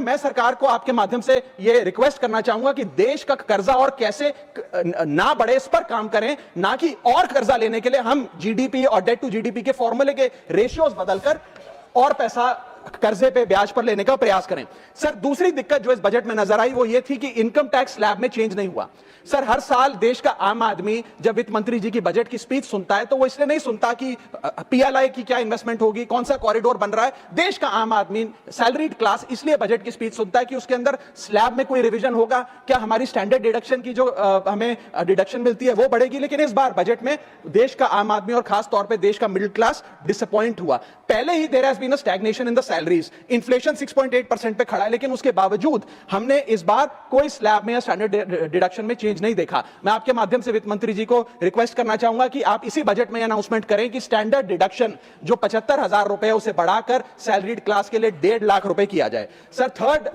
मैं सरकार को आपके माध्यम से यह रिक्वेस्ट करना चाहूंगा कि देश का कर्जा और कैसे ना बढ़े इस पर काम करें, ना कि और कर्जा लेने के लिए हम जीडीपी और डेट टू जीडीपी के फॉर्मूले के रेशियोज बदलकर और पैसा कर्जे पे ब्याज पर लेने का प्रयास करें। सर, दूसरी दिक्कत जो इस बजट में नजर आई वो ये थी कि इनकम टैक्स स्लैब में चेंज नहीं हुआ। सर, हर साल देश का आम आदमी जब वित्त मंत्री जी की बजट की स्पीच सुनता है तो वो इसलिए नहीं सुनता कि पीएलआई की क्या इन्वेस्टमेंट होगी, कौन सा कॉरिडोर बन रहा है। देश का आम आदमी, सैलरीड क्लास, इसलिए बजट की स्पीच सुनता है कि उसके अंदर स्लैब में कोई रिवीजन होगा, क्या हमारी स्टैंडर्ड डिडक्शन की जो हमें डिडक्शन मिलती है वो बढ़ेगी। लेकिन इस बार बजट में देश का आम आदमी और खास तौर पर देश का मिडिल क्लास डिसअपॉइंट हुआ। पहले ही there has been a stagnation in the salaries, inflation 6.8% पे खड़ा है, लेकिन उसके बावजूद हमने इस बार कोई स्लैब में या स्टैंडर्ड डिडक्शन में चेंज नहीं देखा। मैं आपके माध्यम से वित्त मंत्री जी को रिक्वेस्ट करना चाहूंगा कि आप इसी बजट में अनाउंसमेंट करें कि स्टैंडर्ड डिडक्शन जो 75,000 रुपए उसे बढ़ाकर सैलरीड क्लास के लिए 1.5 लाख रुपए किया जाए। Sir, third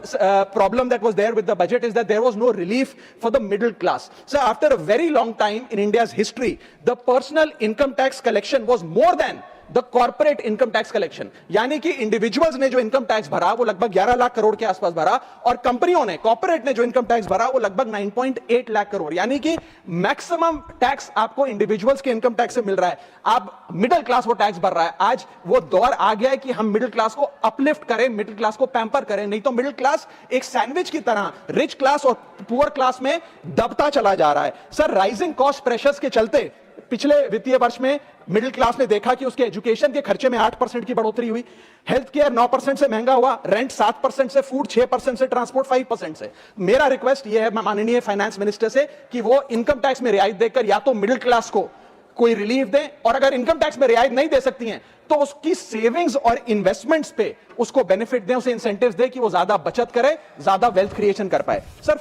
problem that was there with the budget is that there was no relief for the middle class. Sir, after a very long time in India's history the personal income tax collection was more than the corporate income tax collection, यानी कि individuals ने जो income tax भरा वो लगभग 11 लाख करोड़ के आसपास भरा, और कंपनियों ने, कॉर्पोरेट ने जो इनकम टैक्स भरा वो लगभग 9.8 लाख करोड़, यानी कि मैक्सिमम टैक्स आपको इंडिविजुअल्स के इनकम टैक्स से मिल रहा है। आप मिडिल क्लास वो टैक्स भर रहा है। आज वो दौर आ गया है कि हम मिडिल क्लास को अपलिफ्ट करें, मिडिल क्लास को पैम्पर करें, नहीं तो मिडिल क्लास एक सैंडविच की तरह रिच क्लास और पुअर क्लास में दबता चला जा रहा है। सर, राइजिंग कॉस्ट प्रेशर्स के चलते पिछले वित्तीय वर्ष में मिडिल क्लास ने देखा कि उसके एजुकेशन के खर्चे में 8% की बढ़ोतरी हुई, हेल्थ केयर 9% से महंगा हुआ, रेंट 7% से, फूड 6% से, ट्रांसपोर्ट 5% से। मेरा रिक्वेस्ट यह है माननीय फाइनेंस मिनिस्टर से कि वो इनकम टैक्स में रियायत देकर या तो मिडिल क्लास को कोई रिलीफ दें, और अगर इनकम टैक्स में रियायत नहीं दे सकती हैं तो उसकी सेविंग्स और इन्वेस्टमेंट्स पे उसको बेनिफिट दें, उसे इंसेंटिव्स दें कि वो ज्यादा बचत करे, ज्यादा वेल्थ क्रिएशन कर पाए। सर,